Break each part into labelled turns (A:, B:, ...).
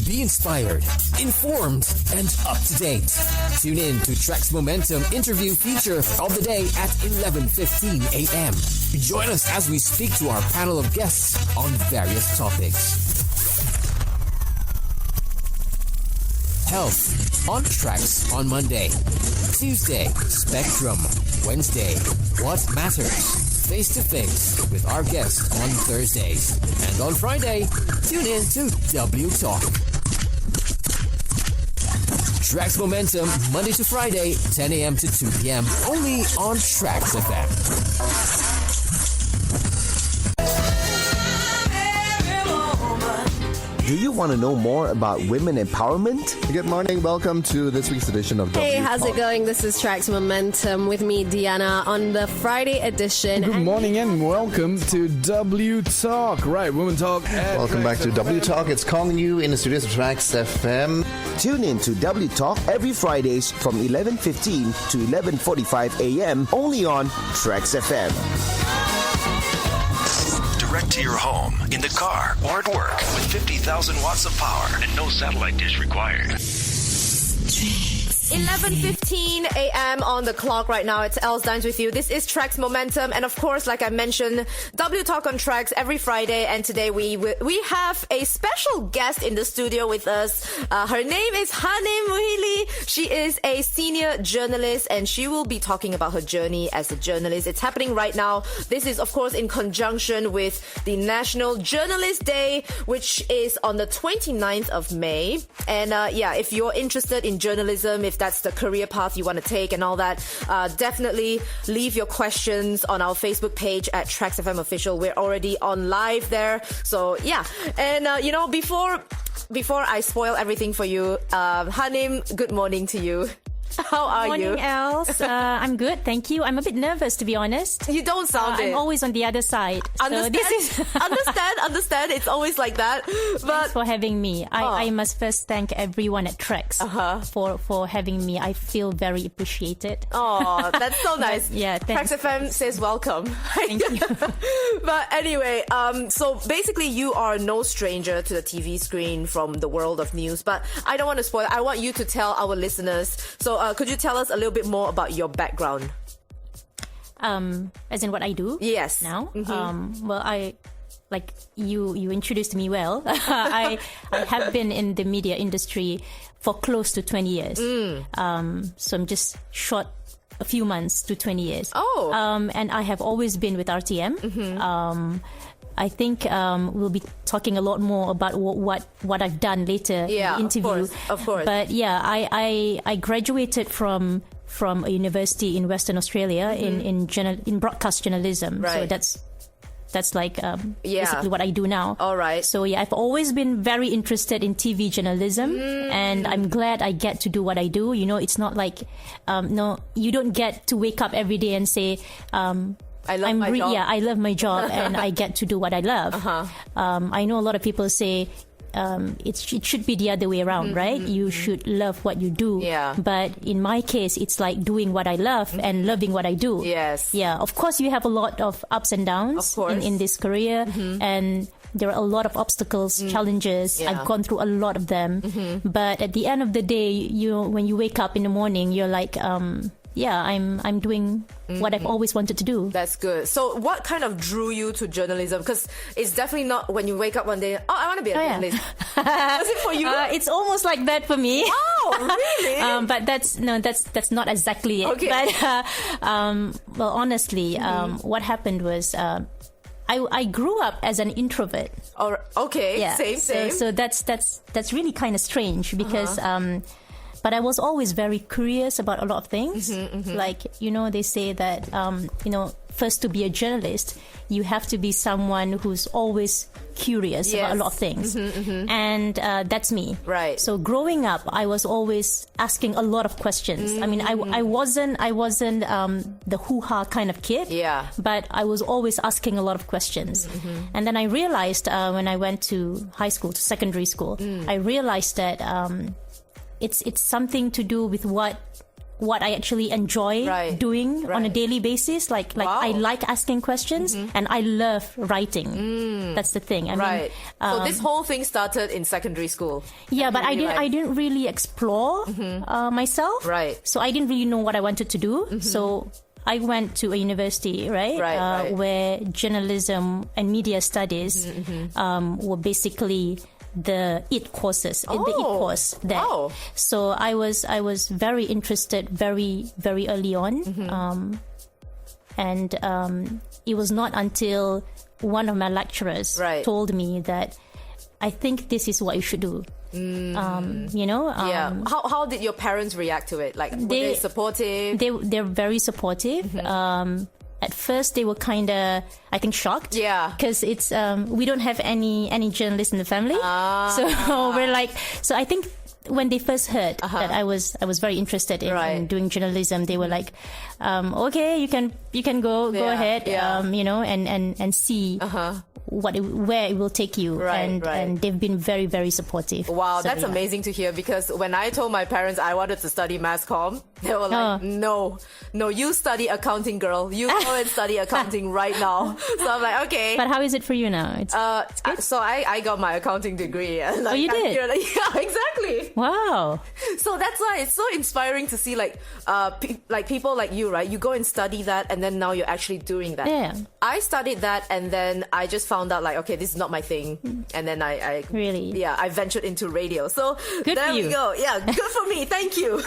A: Be inspired, informed, and up to date. Tune in to TRAXX Momentum interview feature of the day at 11:15 a.m. Join us as we speak to our panel of guests on various topics. Health on TRAXX on Monday. Tuesday, Spectrum. Wednesday, What Matters? Face to face with our guests on Thursdays. And on Friday, tune in to W Talk. TRAXX Momentum, Monday to Friday, 10 a.m. to 2 p.m. Only on TRAXXfm.
B: Do you want to know more about women empowerment?
C: Good morning. Welcome to this week's edition of W
D: Hey, how's
C: Talk.
D: it going? This is TRAXX Momentum with me, Diana, on the Friday edition.
E: Good morning and welcome to W Talk. Right, Women Talk.
C: Welcome back to W Talk. It's calling you in the studios of TRAXXfm.
B: Tune in to W Talk every Fridays from 11:15 to 11:45 a.m. only on TRAXXfm.
F: Direct to your home, in the car, or at work with 50,000 watts of power and no satellite dish required.
D: 11:15 a.m. on the clock right now. It's Els Dines with you. This is TRAXX Momentum, and of course, like I mentioned, W Talk on TRAXX every Friday. And today we have a special guest in the studio with us. Her name is Hanim Muhili. She is a senior journalist, and she will be talking about her journey as a journalist. It's happening right now. This is, of course, in conjunction with the National Journalist Day, which is on the 29th of May. And if you're interested in journalism, if that's the career path you want to take and all that, definitely leave your questions on our Facebook page at TRAXXfm Official. We're already on live there. So, yeah. And, before I spoil everything for you, Hanim, good morning to you. How are
G: Morning,
D: you?
G: Els. I'm good, thank you. I'm a bit nervous, to be honest.
D: You don't sound it.
G: I'm always on the other side.
D: Understand?
G: So this is
D: understand. It's always like that. But
G: Thanks for having me. I must first thank everyone at TRAXX for having me. I feel very appreciated.
D: Oh, that's so nice.
G: Yeah, thanks.
D: TRAXXfm says welcome.
G: Thank you.
D: But anyway, so basically you are no stranger to the TV screen from the world of news. But I don't want to spoil. I want you to tell our listeners. So could you tell us a little bit more about your background?
G: As in what I do?
D: Yes.
G: Now? Well, like you introduced me well. I have been in the media industry for close to 20 years. So I'm just short a few months to 20 years.
D: Oh.
G: And I have always been with RTM. I think we'll be talking a lot more about what I've done later in the interview.
D: Of course.
G: But yeah, I graduated from a university in Western Australia in broadcast journalism.
D: Right.
G: So that's like basically what I do now.
D: All right.
G: So yeah, I've always been very interested in TV journalism, and I'm glad I get to do what I do. You know, it's not like you don't get to wake up every day and say.
D: I love my job.
G: Yeah, I love my job and I get to do what I love. I know a lot of people say it should be the other way around, right? You should love what you do.
D: Yeah.
G: But in my case, it's like doing what I love and loving what I do.
D: Yes.
G: Yeah. Of course, you have a lot of ups and downs in this career, and there are a lot of obstacles, challenges.
D: Yeah.
G: I've gone through a lot of them. But at the end of the day, when you wake up in the morning, you're like, I'm doing what I've always wanted to do.
D: That's good. So what kind of drew you to journalism? Because it's definitely not when you wake up one day, I want to be a journalist. Was it for you?
G: It's almost like that for me.
D: Oh, really?
G: But that's not exactly it.
D: Okay.
G: But well, honestly, what happened was I grew up as an introvert.
D: Okay.
G: Yeah.
D: Same.
G: So that's really kind of strange because. But I was always very curious about a lot of things. Like, they say that, first to be a journalist, you have to be someone who's always curious about a lot of things. And that's me.
D: Right.
G: So growing up, I was always asking a lot of questions. I mean, I wasn't the hoo-ha kind of kid.
D: Yeah.
G: But I was always asking a lot of questions. And then I realized when I went to high school, to secondary school, I realized that it's something to do with what what I actually enjoy doing on a daily basis. Like I like asking questions and I love writing. That's the thing. I mean,
D: so this whole thing started in secondary school.
G: Yeah, but I didn't really explore myself.
D: Right.
G: So I didn't really know what I wanted to do. So I went to a university, where journalism and media studies were basically the IT courses, in the IT course there. So I was very interested very, very early on. And it was not until one of my lecturers told me that I think this is what you should do.
D: How did your parents react to it? Like, were they supportive?
G: They're very supportive. At first, they were kind of, I think, shocked. Yeah. Because it's we don't have any journalists in the family. So we're like, so I think when they first heard that I was very interested in doing journalism, they were like, okay, you can go ahead, and see where it will take you, and they've been very, very supportive.
D: Wow, so, that's amazing to hear, because when I told my parents I wanted to study mass comm, they were like, no, you study accounting, girl. You go and study accounting right now. So I'm like, okay.
G: But how is it for you now? It's good?
D: So I got my accounting degree. Like,
G: you did?
D: Yeah, exactly.
G: Wow.
D: So that's why it's so inspiring to see people like you, right? You go and study that, and then now you're actually doing that.
G: Yeah.
D: I studied that, and then I just found out like, okay, this is not my thing, and then I ventured into radio. So
G: good
D: there
G: for you.
D: We go. Yeah, good for me. Thank you.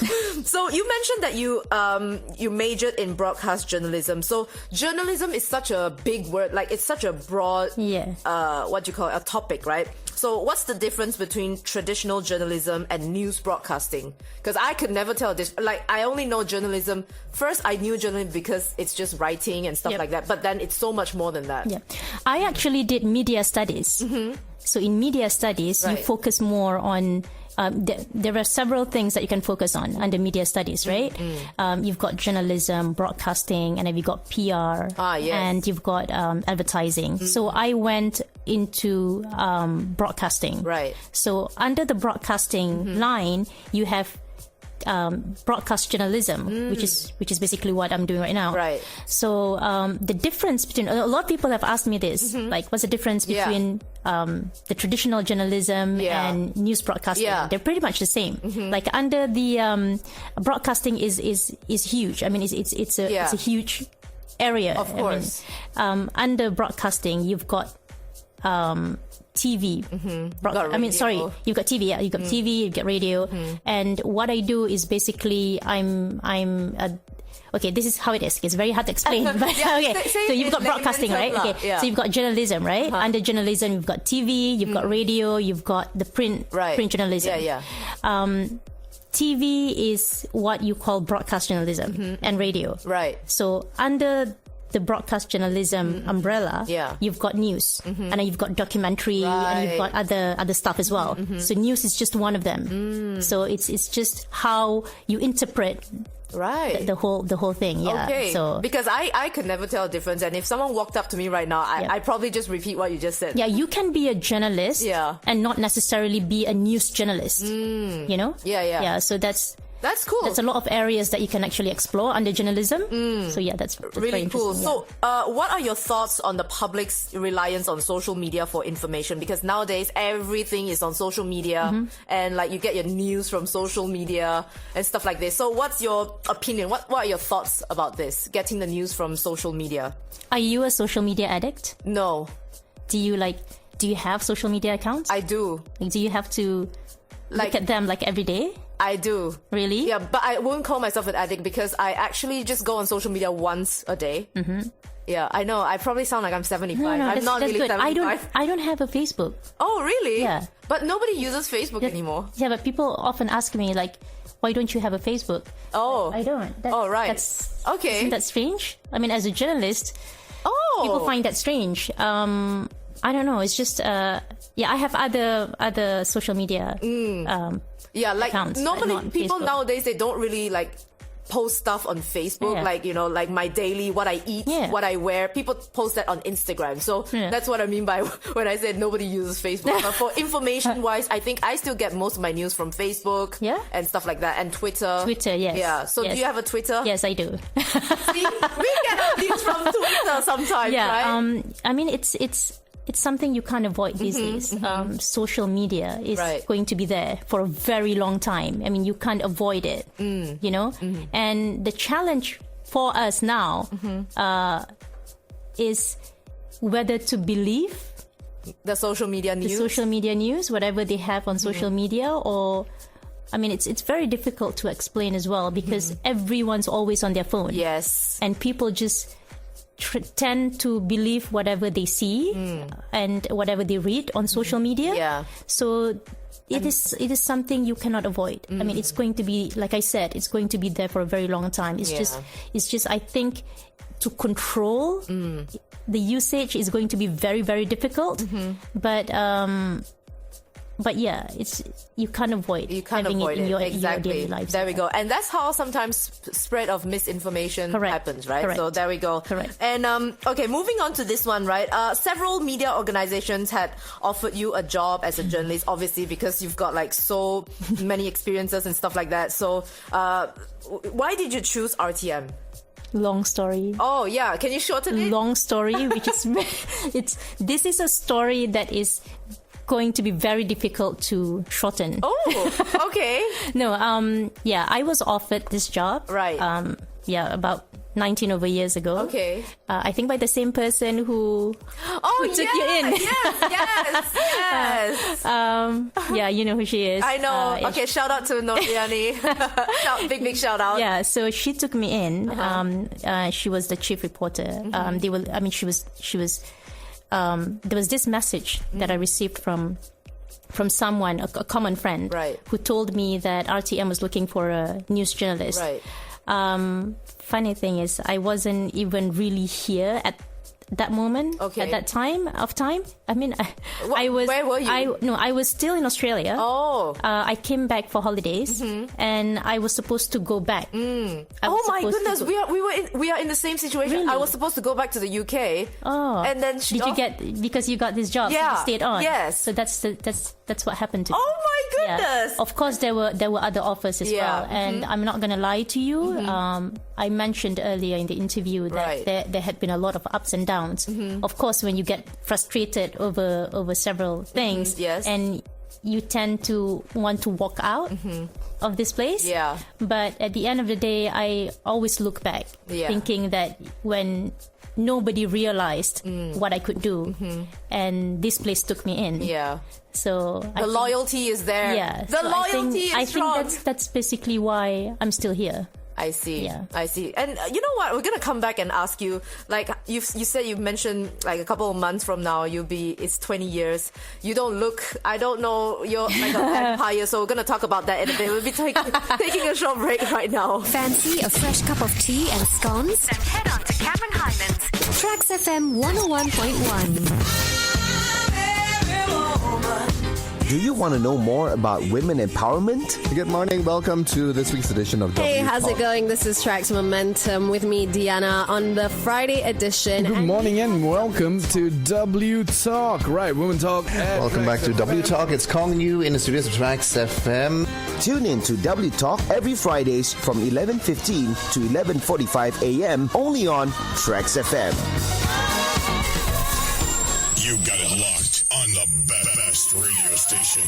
D: So you mentioned that you majored in broadcast journalism. So journalism is such a big word, like it's such a broad what do you call it, a topic, right? So what's the difference between traditional journalism and news broadcasting? Because I could never tell this. Like, I only know journalism. First, I knew journalism because it's just writing and stuff like that. But then it's so much more than that.
G: Yeah. I actually did media studies. So in media studies, you focus more on... there are several things that you can focus on under media studies, right? You've got journalism, broadcasting, and then you've got PR, and you've got advertising. So I went into broadcasting. Right. So under the broadcasting line, you have broadcast journalism, which is basically what I'm doing right now. Right. So the difference between, a lot of people have asked me this, like, what's the difference between the traditional journalism and news broadcasting? They're pretty much the same. Like, under the broadcasting is huge. I mean, it's a huge area. Of course. I mean, under broadcasting, you've got TV. You've got TV. Yeah, you've got TV. You've got radio. And what I do is basically okay, this is how it is. It's very hard to explain. But so you've got broadcasting, right? Okay, so you've got journalism, right? Under journalism, you've got TV, you've got radio, you've got the print journalism. TV is what you call broadcast journalism and radio. Right. So under the broadcast journalism umbrella, you've got news, and then you've got documentary, and you've got other stuff as well. So news is just one of them. So it's just how you interpret the whole thing.
D: Okay. So because I could never tell a difference, and if someone walked up to me right now, I'd probably just repeat what you just said.
G: Yeah, you can be a journalist and not necessarily be a news journalist. You know? Yeah. So that's cool. There's a lot of areas that you can actually explore under journalism. So that's
D: really cool. So what are your thoughts on the public's reliance on social media for information? Because nowadays everything is on social media, and like you get your news from social media and stuff like this. So what's your opinion? What are your thoughts about this, getting the news from social media?
G: Are you a social media addict?
D: No.
G: Do you have social media accounts?
D: I do.
G: Do you have to look at them like every day?
D: I do.
G: Really?
D: Yeah, but I won't call myself an addict because I actually just go on social media once a day. Yeah, I know. I probably sound like I'm 75.
G: No,
D: I'm not really
G: good.
D: 75.
G: I don't have a Facebook.
D: Oh, really?
G: Yeah.
D: But nobody uses Facebook anymore.
G: Yeah, but people often ask me, like, why don't you have a Facebook?
D: Oh.
G: I don't.
D: Right. Okay.
G: Isn't that strange? I mean, as a journalist, people find that strange. I don't know. It's just, I have other social media
D: like
G: accounts,
D: normally people nowadays, they don't really like post stuff on Facebook, like, you know, like my daily, what I eat, what I wear. People post that on Instagram. So that's what I mean by when I said nobody uses Facebook. But for information-wise, I think I still get most of my news from Facebook and stuff like that, and Twitter.
G: Twitter, yes.
D: Yeah. So do you have a Twitter?
G: Yes, I do.
D: See, we get our news from Twitter sometimes, right?
G: I mean, it's something you can't avoid these days. Social media is going to be there for a very long time. I mean, you can't avoid it, you know? And the challenge for us now is whether to believe
D: the social media news,
G: whatever they have on social media, or... I mean, it's very difficult to explain as well, because everyone's always on their phone.
D: Yes.
G: And people just... tend to believe whatever they see and whatever they read on social media.
D: Yeah.
G: So it is something you cannot avoid. I mean, it's going to be, like I said, it's going to be there for a very long time. It's just I think to control the usage is going to be very, very difficult. But yeah, you can't avoid having it in your daily life.
D: There we go. And that's how sometimes spread of misinformation happens, right?
G: Correct.
D: So there we go.
G: Correct.
D: And okay, moving on to this one, right? Several media organizations had offered you a job as a journalist, obviously, because you've got like so many experiences and stuff like that. So why did you choose RTM?
G: Long story.
D: Oh yeah, can you shorten it?
G: Long story, which is this is a story that is going to be very difficult to shorten.
D: Oh, okay.
G: No, I was offered this job.
D: Right.
G: About 19 over years ago.
D: Okay.
G: I think by the same person who took you in.
D: Yes.
G: Yeah, you know who she is.
D: I know. Okay, shout out to Noriani. Big shout out.
G: Yeah, so she took me in. She was the chief reporter. She was there was this message that I received from someone, a common friend, who told me that RTM was looking for a news journalist.
D: Right.
G: Funny thing is, I wasn't even really here at that moment, at that time. I mean, I was...
D: Where were you?
G: I was still in Australia.
D: Oh.
G: I came back for holidays, and I was supposed to go back.
D: Oh my goodness, we are in the same situation.
G: Really?
D: I was supposed to go back to the UK.
G: Oh.
D: And then
G: because you got this job, so you stayed on.
D: Yes.
G: So that's what happened to me.
D: Oh my goodness.
G: Yeah. Of course, there were other offers as well, and I'm not gonna lie to you. I mentioned earlier in the interview that there had been a lot of ups and downs. Of course, when you get frustrated over several things, and you tend to want to walk out of this place. Yeah. But at the end of the day, I always look back, thinking that when nobody realized what I could do, and this place took me in. Yeah. So
D: the loyalty is there.
G: Yeah.
D: The loyalty is strong.
G: I think that's basically why I'm still here.
D: I see.
G: Yeah.
D: I see. And you know what? We're going to come back and ask you, like, you said you mentioned like a couple of months from now, it's 20 years. You don't look, I don't know, you're like a vampire, so we're going to talk about that in a bit. We'll be taking a short break right now.
H: Fancy a fresh cup of tea and scones? Then head on to Cameron Highlands. TRAXXfm 101.1.
B: Do you want to know more about women empowerment?
C: Good morning. Welcome to this week's edition of
I: Hey,
C: W
I: how's
C: Talk.
I: it going? This is Tracks Momentum with me, Diana, on the Friday edition.
E: Good morning and welcome to W Talk. Right, Women Talk.
C: Welcome back to W Talk. It's calling you in the studios of TRAXXfm.
B: Tune in to W Talk every Fridays from 11:15 to 11:45 a.m. only on TRAXXfm.
J: You got it locked on the best radio station.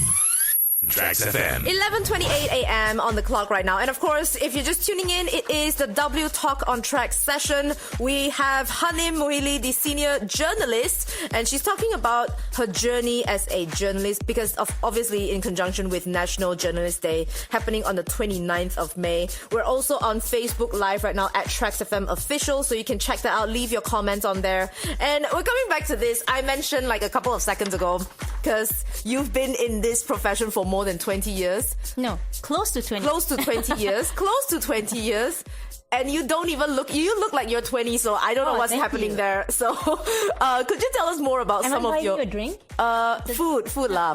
F: TRAXXfm.
D: 11:28 a.m. on the clock right now. And of course, if you're just tuning in, it is the W Talk on Track session. We have Hanim Muhili, the senior journalist, and she's talking about her journey as a journalist because of obviously in conjunction with National Journalist Day happening on the 29th of May. We're also on Facebook Live right now at TRAXXfm Official, so you can check that out. Leave your comments on there. And we're coming back to this. I mentioned like a couple of seconds ago Because you've been in this profession for more than 20 years.
G: No, close to 20.
D: Close to 20 years. Close to 20 years. And you don't even look, you look like you're 20, so I don't know what's happening there. So, could you tell us more about some of your...
G: you a drink?
D: Food lah.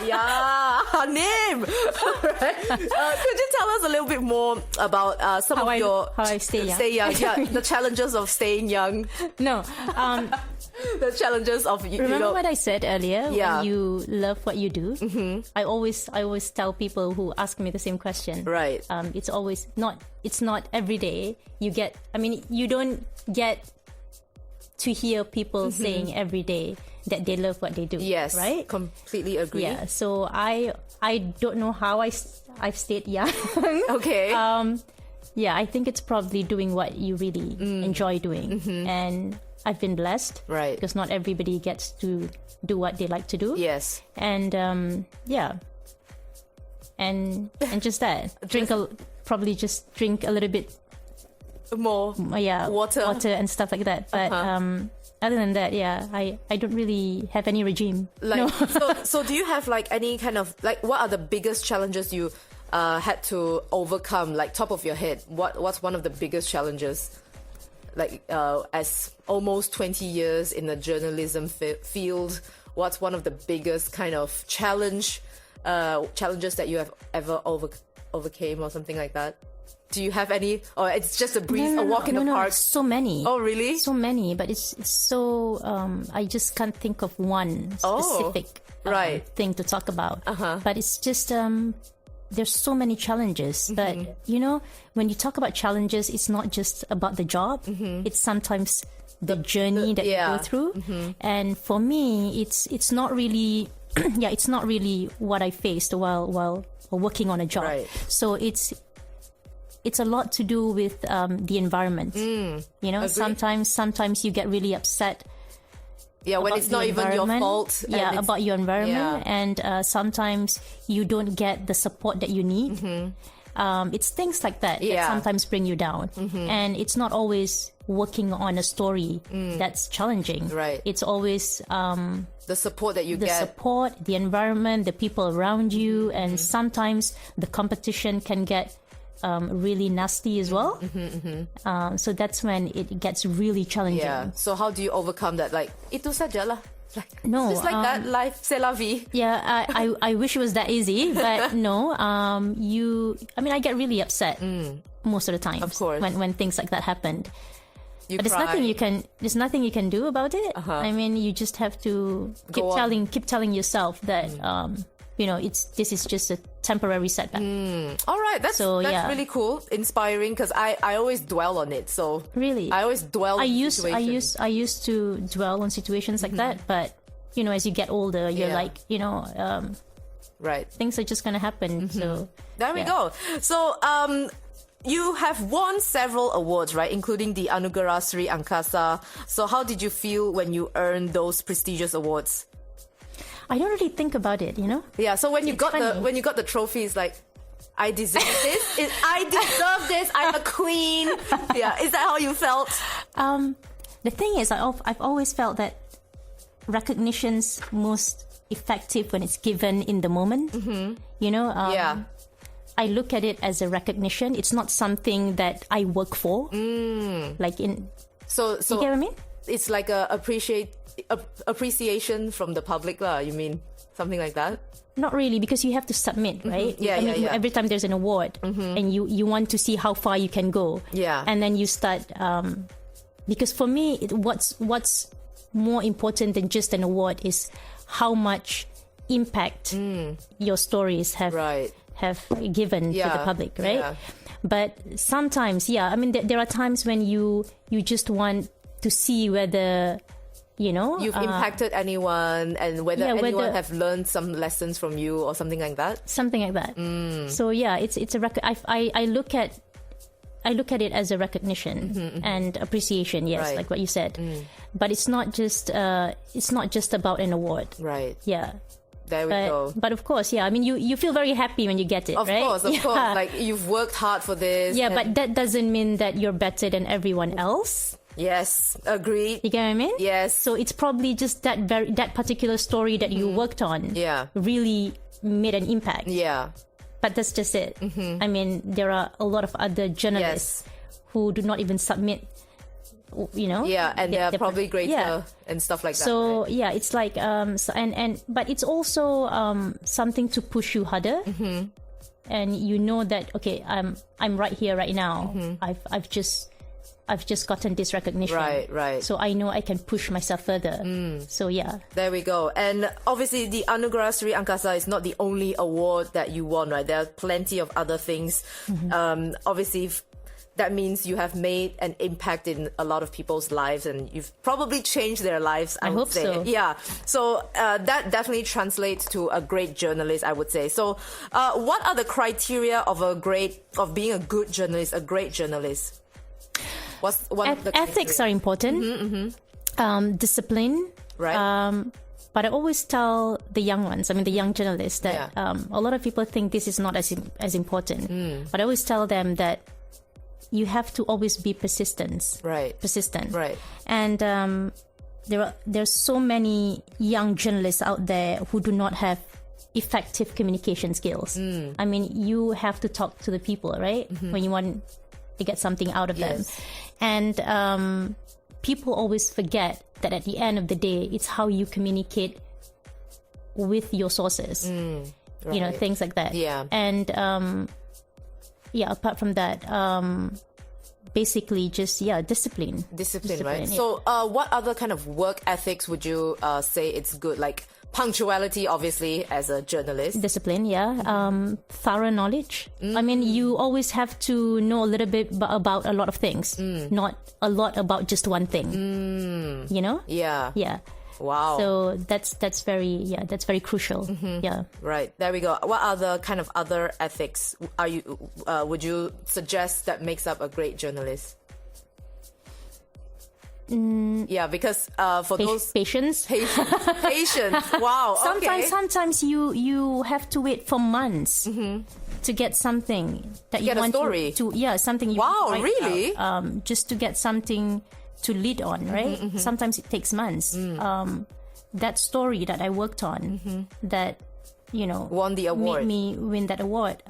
D: Yeah. Hanim. Right. Could you tell us a little bit more about some of your...
G: How I stay young.
D: Stay young, yeah. The challenges of staying young.
G: No.
D: The challenges of...
G: Remember what I said earlier? When you love what you do? Mm-hmm. I always tell people who ask me the same question.
D: Right.
G: It's not every day you get... I mean, you don't get to hear people saying every day that they love what they do.
D: Yes.
G: Right?
D: Completely agree.
G: Yeah. So I don't know how I've stayed young.
D: Okay.
G: Yeah, I think it's probably doing what you really enjoy doing. Mm-hmm. And I've been blessed.
D: Right.
G: Because not everybody gets to do what they like to do.
D: Yes.
G: And yeah. And just that. Probably just drink a little bit
D: more.
G: Yeah.
D: Water
G: and stuff like that. But other than that, yeah, I don't really have any regime.
D: Like,
G: no.
D: so do you have like any kind of like, what are the biggest challenges you had to overcome? Like, top of your head, what's one of the biggest challenges? Like, as almost 20 years in the journalism field, what's one of the biggest kind of challenges that you have ever overcame or something like that? Do you have any, or it's just a breeze, a walk in the park?
G: So many.
D: Oh, really?
G: So many, but it's so I just can't think of one specific thing to talk about. But it's just there's so many challenges. But you know, when you talk about challenges, it's not just about the job. It's sometimes the journey that you go through. And for me, it's not really it's not really what I faced while working on a job.
D: Right.
G: So it's a lot to do with the environment. You know, sometimes you get really upset.
D: Yeah, when it's not even your fault.
G: Yeah, about your environment. And sometimes you don't get the support that you need. It's things like that that sometimes bring you down. And it's not always working on a story that's challenging.
D: Right.
G: It's always
D: the support that you get.
G: The support, the environment, the people around you. And sometimes the competition can get really nasty as well. So that's when it gets really challenging.
D: Yeah. So how do you overcome that? Like, itu saja lah. Like,
G: no,
D: it's just like that. Life, c'est la vie.
G: Yeah, I wish it was that easy, but no. I get really upset most of the time.
D: Of course.
G: When things like that happened. But
D: cry.
G: There's nothing you can do about it. I mean, you just have to keep telling yourself that you know, this is just a temporary setback.
D: All right, that's really cool, inspiring, because I always dwell on it. So
G: really,
D: I always dwell. I
G: used to dwell on situations like that, but you know, as you get older, you're like, you know,
D: right,
G: things are just gonna happen. So
D: there we go. So you have won several awards, right, including the Anugerah Sri Angkasa. So how did you feel when you earned those prestigious awards?
G: I don't really think about it, you know.
D: Yeah. So when you got the trophy, it's like, I deserve this. I deserve this. I'm a queen. Yeah. Is that how you felt?
G: The thing is, I've always felt that recognition's most effective when it's given in the moment. You know. I look at it as a recognition. It's not something that I work for. Like in. So you get what I mean?
D: It's like a appreciation from the public lah. You mean something like that?
G: Not really, because you have to submit, right? Every time there's an award, and you want to see how far you can go. Yeah. And then you start because for me, what's more important than just an award is how much impact your stories have given to the public, right? Yeah. But sometimes, I mean, there are times when you just want to see whether, you know,
D: you've impacted anyone, and whether anyone have learned some lessons from you or something like that.
G: Something like that. So it's a record. I look at it as a recognition and appreciation. Yes, like what you said. But it's not just about an award. Right. Yeah.
D: There we go.
G: But of course, I mean, you feel very happy when you get it, right?
D: Of course. Like, you've worked hard for this.
G: Yeah, but that doesn't mean that you're better than everyone else.
D: Yes, agreed.
G: You get what I mean?
D: Yes.
G: So it's probably just that particular story that you worked on.
D: Yeah.
G: Really made an impact.
D: Yeah.
G: But that's just it. I mean, there are a lot of other journalists who do not even submit.
D: Yeah, and they're probably greater and stuff like that.
G: So
D: right?
G: yeah, it's like but it's also something to push you harder. And you know that okay, I'm right here right now. I've just gotten this recognition.
D: Right.
G: So I know I can push myself further. So yeah.
D: There we go. And obviously the Anugerah Sri Angkasa is not the only award that you won, right? There are plenty of other things. Obviously that means you have made an impact in a lot of people's lives, and you've probably changed their lives, I would
G: hope
D: say.
G: so.
D: Yeah. So that definitely translates to a great journalist, I would say. So what are the criteria of being a good journalist, a great journalist? What's one of the
G: ethics are important. Discipline.
D: Right.
G: But I always tell the young ones, the young journalists, that a lot of people think this is not as important. But I always tell them that you have to always be persistent.
D: Right.
G: And there's so many young journalists out there who do not have effective communication skills. I mean, you have to talk to the people, right? When you want to get something out of them. And people always forget that at the end of the day, it's how you communicate with your sources. Things like that.
D: Yeah.
G: And apart from that, basically just discipline,
D: right?
G: Yeah.
D: So what other kind of work ethics would you say it's good? Like punctuality, obviously, as a journalist.
G: Discipline, thorough knowledge. I mean, you always have to know a little bit about a lot of things, not a lot about just one thing. Yeah. Wow. So that's very crucial. Yeah.
D: Right. There we go. What other kind of other ethics would you suggest that makes up a great journalist? Yeah, because for those
G: patience.
D: Wow.
G: Sometimes you have to wait for months to get something that you want
D: a story.
G: Something you
D: wow,
G: want to
D: really?
G: Just to get something to lead on, right? Sometimes it takes months. That story that I worked on that
D: won the award,
G: made me win that award.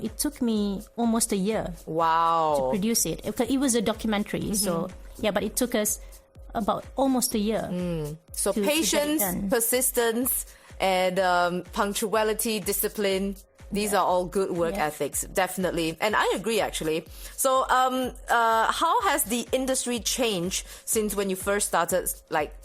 G: It took me almost a year.
D: Wow.
G: To produce it. It was a documentary, so but it took us about almost a year.
D: So patience, persistence, and punctuality, discipline. These are all good work ethics, definitely. And I agree, actually. So how has the industry changed since when you first started, like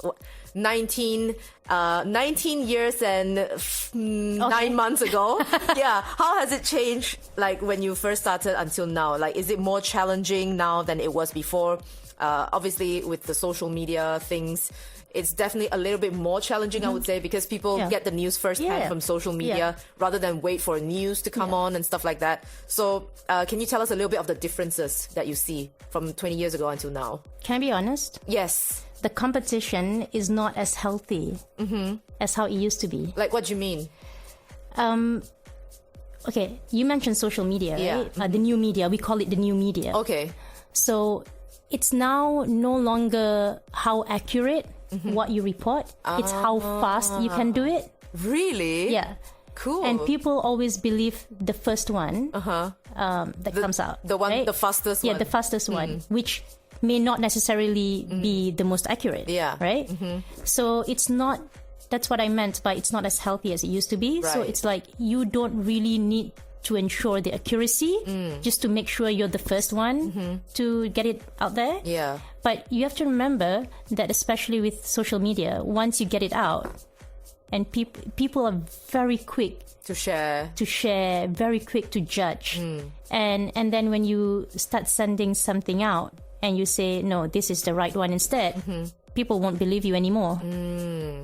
D: 19 years and 9 months ago? How has it changed, like when you first started until now? Like, is it more challenging now than it was before? Obviously, with the social media things, it's definitely a little bit more challenging, I would say, because people get the news firsthand from social media rather than wait for news to come on and stuff like that. So can you tell us a little bit of the differences that you see from 20 years ago until now?
G: Can I be honest?
D: Yes.
G: The competition is not as healthy as how it used to be.
D: Like, what do you mean?
G: Okay, you mentioned social media, right? The new media. We call it the new media.
D: Okay.
G: So it's now no longer how accurate what you report. It's how fast you can do it.
D: Really?
G: Yeah.
D: Cool.
G: And people always believe the first one that comes out.
D: The one,
G: right?
D: the fastest one.
G: Yeah, the fastest one, which may not necessarily be the most accurate.
D: Yeah.
G: Right? So it's not, that's what I meant by it's not as healthy as it used to be.
D: Right.
G: So it's like you don't really need to ensure the accuracy just to make sure you're the first one to get it out there.
D: Yeah.
G: But you have to remember that especially with social media, once you get it out, and people are very quick
D: to share,
G: very quick to judge. And then when you start sending something out and you say, no, this is the right one instead, people won't believe you anymore.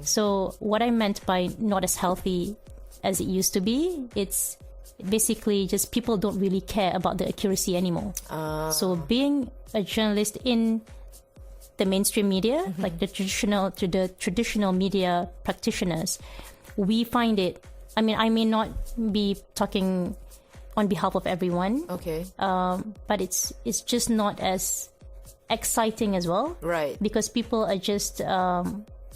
G: So what I meant by not as healthy as it used to be, it's basically just people don't really care about the accuracy anymore. So being a journalist in the mainstream media, like the traditional media practitioners, we find it, I mean, I may not be talking on behalf of everyone,
D: okay,
G: but it's just not as exciting as well.
D: Right.
G: Because people are just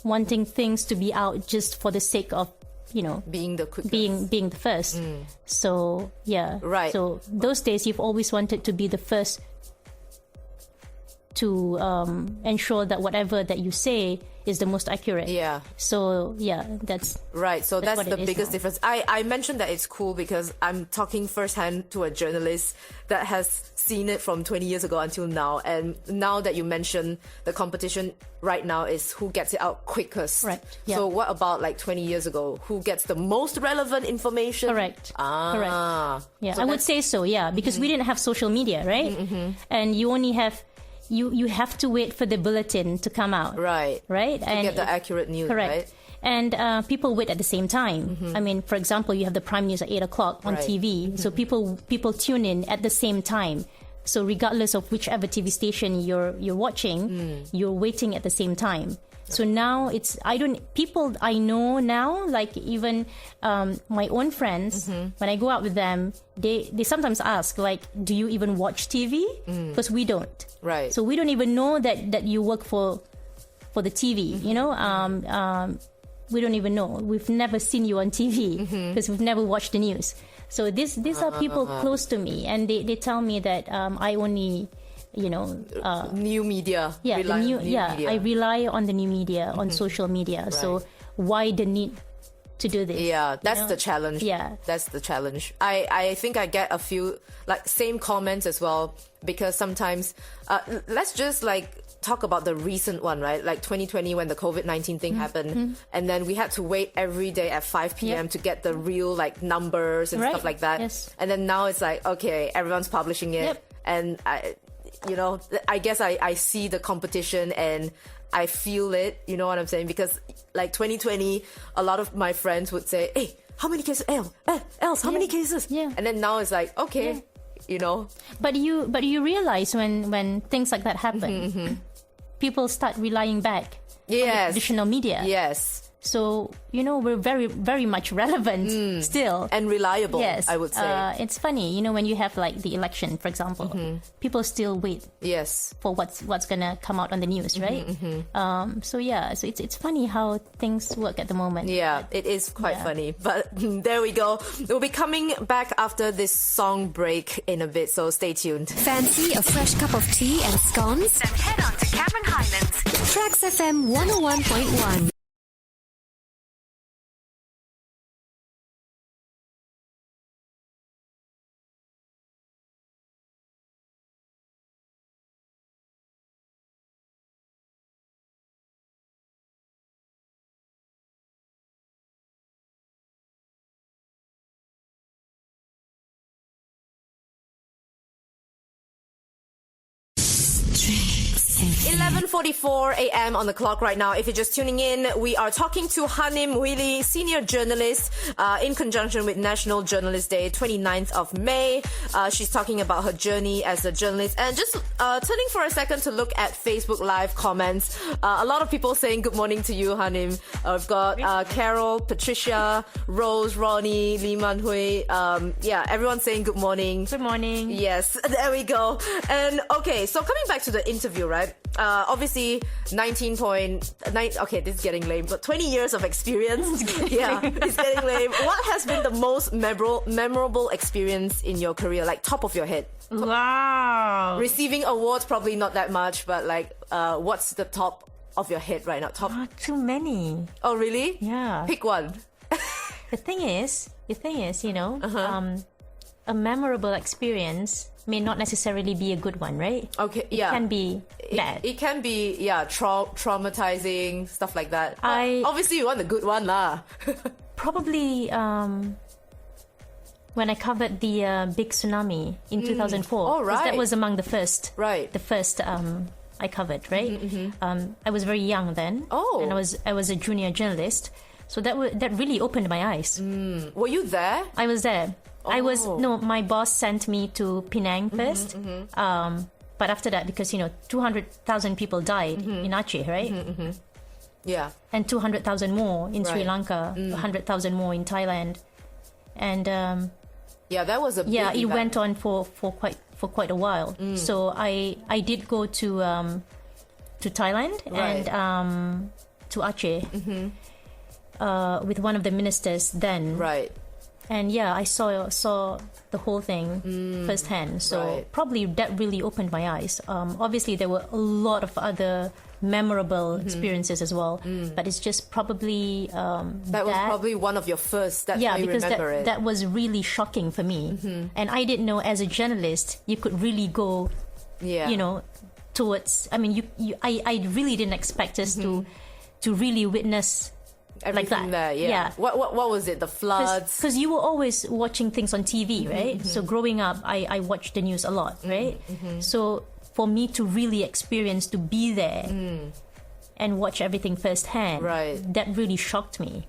G: wanting things to be out just for the sake of,
D: being the quickest.
G: being the first. So yeah.
D: Right.
G: So those days you've always wanted to be the first to ensure that whatever that you say is the most accurate.
D: Yeah.
G: So yeah, that's
D: right. So that's the biggest
G: now.
D: difference. I mentioned that it's cool because I'm talking firsthand to a journalist that has seen it from 20 years ago until now. And now that you mention the competition right now is who gets it out quickest.
G: Right. Yeah.
D: So what about like 20 years ago? Who gets the most relevant information?
G: Correct. Correct. Yeah,
D: So
G: I would say so. Yeah, because we didn't have social media, right? And you only have. You have to wait for the bulletin to come out.
D: Right.
G: To
D: get the accurate news,
G: correct.
D: right?
G: And people wait at the same time. I mean, for example, you have the prime news at 8 o'clock on
D: Right.
G: TV. So people tune in at the same time. So regardless of whichever TV station you're watching, you're waiting at the same time. So now people I know now, like even my own friends, when I go out with them, they sometimes ask, like, do you even watch TV? Because we don't.
D: Right.
G: So we don't even know that you work for the TV, we don't even know. We've never seen you on TV because we've never watched the news. So these are people close to me, and they tell me that I only
D: new media.
G: Yeah,
D: rely on new
G: media. I rely on the new media, on social media.
D: Right.
G: So why the need to do this?
D: Yeah, that's the challenge.
G: Yeah.
D: That's the challenge. I think I get a few like same comments as well, because sometimes let's just like talk about the recent one, right? Like 2020 when the COVID-19 thing happened, and then we had to wait every day at 5 p.m. to get the real like numbers and stuff like that.
G: Yes.
D: And then now it's like, okay, everyone's publishing it, and I guess I see the competition and I feel it, you know what I'm saying? Because like 2020, a lot of my friends would say, hey, how many cases? Else, how many cases?
G: Yeah.
D: And then now it's like, okay,
G: But you realize when things like that happen, people start relying back on the traditional media.
D: Yes.
G: So, we're very, very much relevant still.
D: And reliable,
G: yes.
D: I would say.
G: It's funny, when you have like the election, for example, people still wait for what's going to come out on the news, right? So it's funny how things work at the moment.
D: Yeah, it is quite funny. But there we go. We'll be coming back after this song break in a bit, so stay tuned.
H: Fancy a fresh cup of tea and scones?
K: Then head on to Cameron Highlands.
H: TRAXXfm 101.1.
D: It's 11:44 a.m. on the clock right now. If you're just tuning in, we are talking to Hanim Muhili, senior journalist, in conjunction with National Journalist Day, 29th of May. She's talking about her journey as a journalist. And just turning for a second to look at Facebook Live comments. A lot of people saying good morning to you, Hanim. I've got Carol, Patricia, Rose, Ronnie, Lee Man Hui. Everyone's saying good morning.
G: Good morning.
D: Yes, there we go. And okay, so coming back to the interview, right? Obviously 19.9, okay, this is getting lame, but 20 years of experience. Yeah, it's getting lame. What has been the most memorable experience in your career, like top of your head?
G: Wow.
D: Receiving awards, probably not that much, but like, what's the top of your head right now?
G: Too many.
D: Oh, really?
G: Yeah.
D: Pick one.
G: The thing is, a memorable experience may not necessarily be a good one, right?
D: Okay,
G: It can be bad.
D: It can be, traumatizing, stuff like that. Obviously, you want the good one, lah.
G: Probably when I covered the big tsunami in 2004.
D: Oh, right.
G: That was among the first.
D: Right.
G: The first I covered, right? I was very young then.
D: Oh.
G: And I was a junior journalist. So that really opened my eyes.
D: Were you there?
G: I was there. My boss sent me to Penang first. But after that, because 200,000 people died in Aceh, right?
D: Yeah.
G: And 200,000 more in Sri Lanka, 100,000 more in Thailand. And
D: Yeah, that was a big
G: it
D: event.
G: went on for quite a while. So I did go to Thailand and to Aceh with one of the ministers then.
D: Right.
G: And yeah, I saw the whole thing firsthand. So probably that really opened my eyes. Obviously, there were a lot of other memorable experiences as well, but it's just probably
D: that was probably one of your first. That's why you
G: because
D: remember it.
G: that was really shocking for me, and I didn't know as a journalist you could really go, towards. I mean, I really didn't expect us to really witness.
D: Everything
G: like that.
D: There, yeah. What was it? The floods?
G: Because you were always watching things on TV, right? So growing up, I watched the news a lot, right? So for me to really experience, to be there and watch everything firsthand, that really shocked me.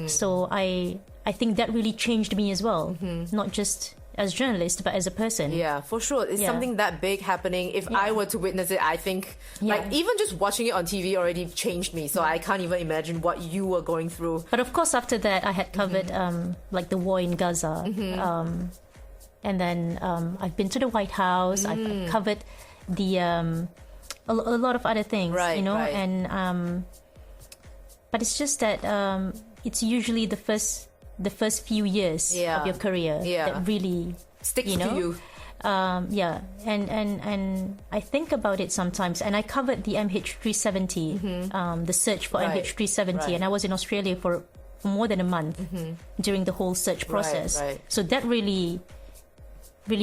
G: So I think that really changed me as well, not just as a journalist, but as a person.
D: Yeah, for sure. It's something that big happening. If I were to witness it, I think like even just watching it on TV already changed me. So I can't even imagine what you were going through.
G: But of course, after that, I had covered like the war in Gaza. And then I've been to the White House. I've covered the a lot of other things, and but it's just that it's usually the first few years of your career that really
D: sticks to you.
G: And I think about it sometimes, and I covered the MH370, the search for MH370, and I was in Australia for more than a month during the whole search process. So that really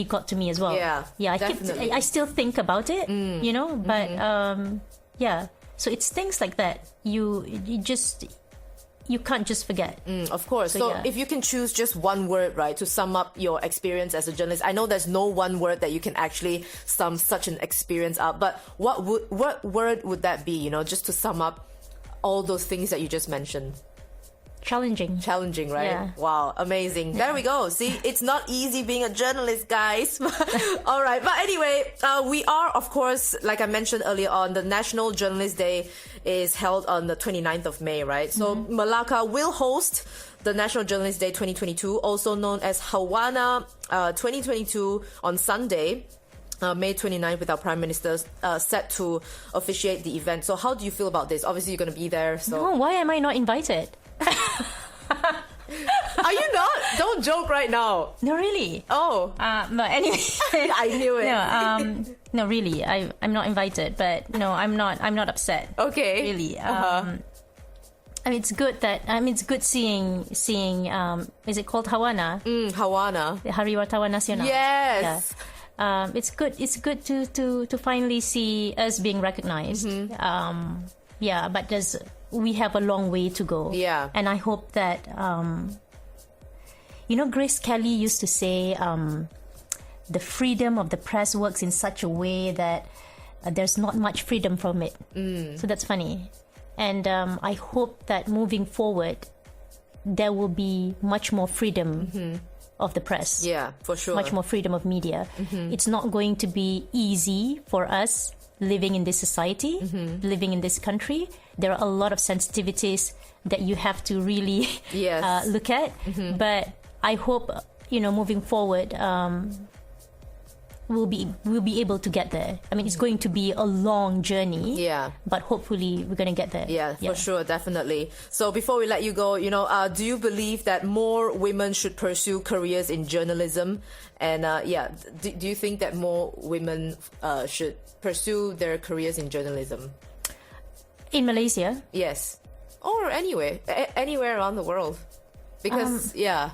G: got to me as well. I still think about it, but so it's things like that you can't just forget.
D: Of course. So if you can choose just one word, to sum up your experience as a journalist, I know there's no one word that you can actually sum such an experience up, but what word would that be, just to sum up all those things that you just mentioned?
G: Challenging,
D: right?
G: Yeah.
D: Wow, amazing. There we go. See, it's not easy being a journalist, guys. All right. But anyway, we are, of course, like I mentioned earlier on, the National Journalist Day is held on the 29th of May, right? So Malacca will host the National Journalist Day 2022, also known as Hawana 2022, on Sunday, May 29th, with our Prime Minister set to officiate the event. So how do you feel about this? Obviously, you're going to be there. So
G: no, why am I not invited?
D: Are you not? Don't joke right now.
G: No, really.
D: Oh.
G: No, anyway.
D: I knew it.
G: No, really. I'm not invited, but no, I'm not upset.
D: Okay.
G: Really. I mean, it's good it's good seeing. Is it called Hawana?
D: Hawana.
G: The Hari Wartawan Nasional.
D: Yes.
G: Yeah. It's good. It's good to finally see us being recognized. But we have a long way to go.
D: Yeah.
G: And I hope that, Grace Kelly used to say, the freedom of the press works in such a way that there's not much freedom from it. So that's funny. And I hope that moving forward, there will be much more freedom of the press.
D: Yeah, for sure.
G: Much more freedom of media. It's not going to be easy for us living in this society, living in this country. There are a lot of sensitivities that you have to really look at. But I hope, moving forward, we'll be able to get there. I mean, it's going to be a long journey.
D: Yeah.
G: But hopefully we're going to get there.
D: Yeah, for sure, definitely. So before we let you go, do you believe that more women should pursue careers in journalism? And do you think that more women should pursue their careers in journalism?
G: In Malaysia?
D: Yes. Or anywhere around the world. Because,
G: Yeah,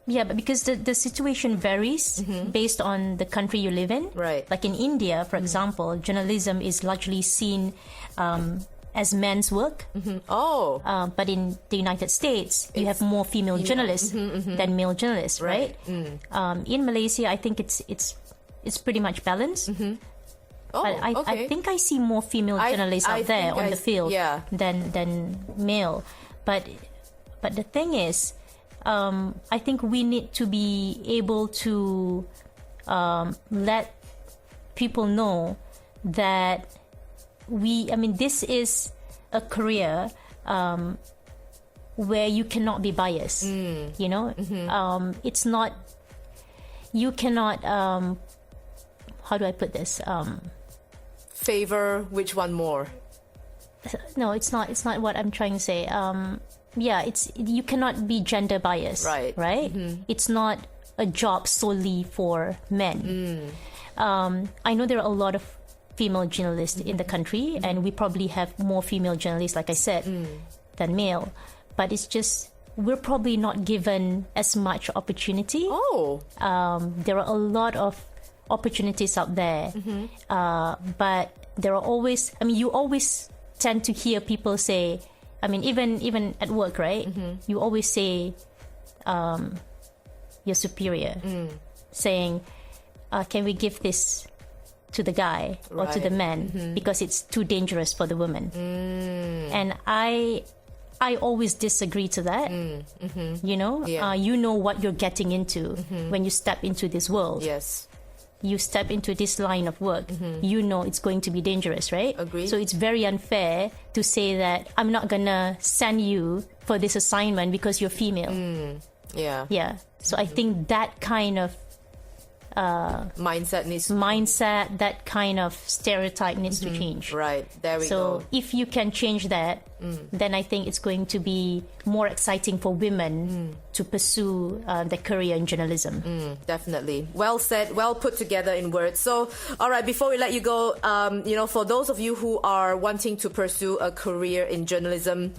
G: but because the situation varies based on the country you live in.
D: Right.
G: Like in India, for example, journalism is largely seen as men's work. But in the United States, you have more female journalists than male journalists, right? In Malaysia, I think it's pretty much balanced. But I think I see more female journalists out there on the field than male. But the thing is, I think we need to be able to let people know that this is a career where you cannot be biased. It's not you cannot. How do I put this?
D: Favor which one more?
G: No, it's not. It's not what I'm trying to say. It's you cannot be gender biased. Right. Mm-hmm. It's not a job solely for men. I know there are a lot of female journalists in the country, and we probably have more female journalists, like I said, than male. But it's just we're probably not given as much opportunity. There are a lot of opportunities out there, but there are always. I mean, you always tend to hear people say. I mean, even at work, right? You always say your superior, saying, "Can we give this to the guy or to the man because it's too dangerous for the woman?" And I always disagree to that. You know, you know what you're getting into when you step into this world.
D: Yes.
G: You step into this line of work, you know it's going to be dangerous, right?
D: Agreed.
G: So it's very unfair to say that I'm not gonna send you for this assignment because you're female. Yeah. So I think that kind of
D: mindset,
G: that kind of stereotype needs to change.
D: Right, there we go.
G: So if you can change that, then I think it's going to be more exciting for women to pursue their career in journalism.
D: Definitely. Well said, well put together in words. So, all right, before we let you go, for those of you who are wanting to pursue a career in journalism,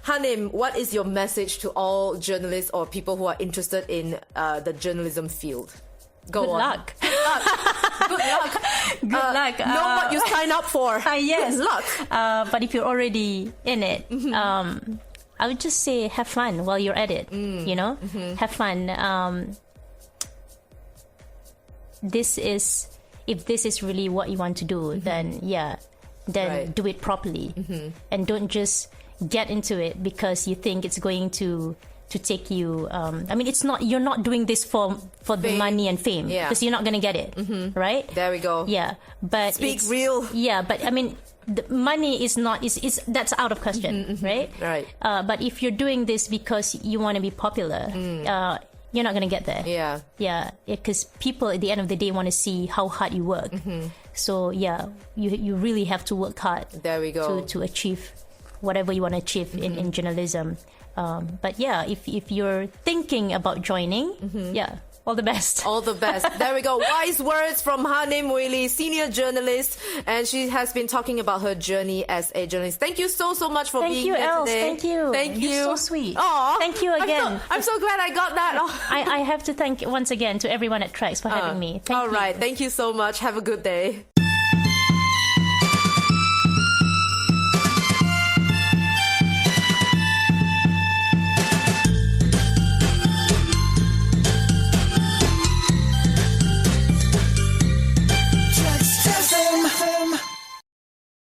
D: Hanim, what is your message to all journalists or people who are interested in the journalism field?
G: Good luck.
D: Good luck. Know what you sign up for.
G: Yes.
D: Good luck.
G: But if you're already in it, I would just say have fun while you're at it. Have fun. If this is really what you want to do, then do it properly, and don't just get into it because you think it's going to take you. I mean, it's not. You're not doing this for the money and fame, because you're not going to get it, right?
D: There we go.
G: Yeah, but
D: speak real.
G: Yeah, but I mean, the money is not. Is that's out of question, right?
D: Right.
G: But if you're doing this because you want to be popular, you're not going to get there. Yeah, because people at the end of the day want to see how hard you work. So you really have to work hard.
D: There we go.
G: To achieve whatever you want to achieve in journalism. But if you're thinking about joining, all the best.
D: All the best. There we go. Wise words from Hanim Muhili, senior journalist, and she has been talking about her journey as a journalist. Thank you so much for being here today.
G: Thank you.
D: Thank you.
G: You're so sweet.
D: Aww.
G: Thank you again.
D: I'm so glad I got that.
G: I have to thank once again to everyone at TRAXX for having me. Thank you.
D: All right. Thank you so much. Have a good day.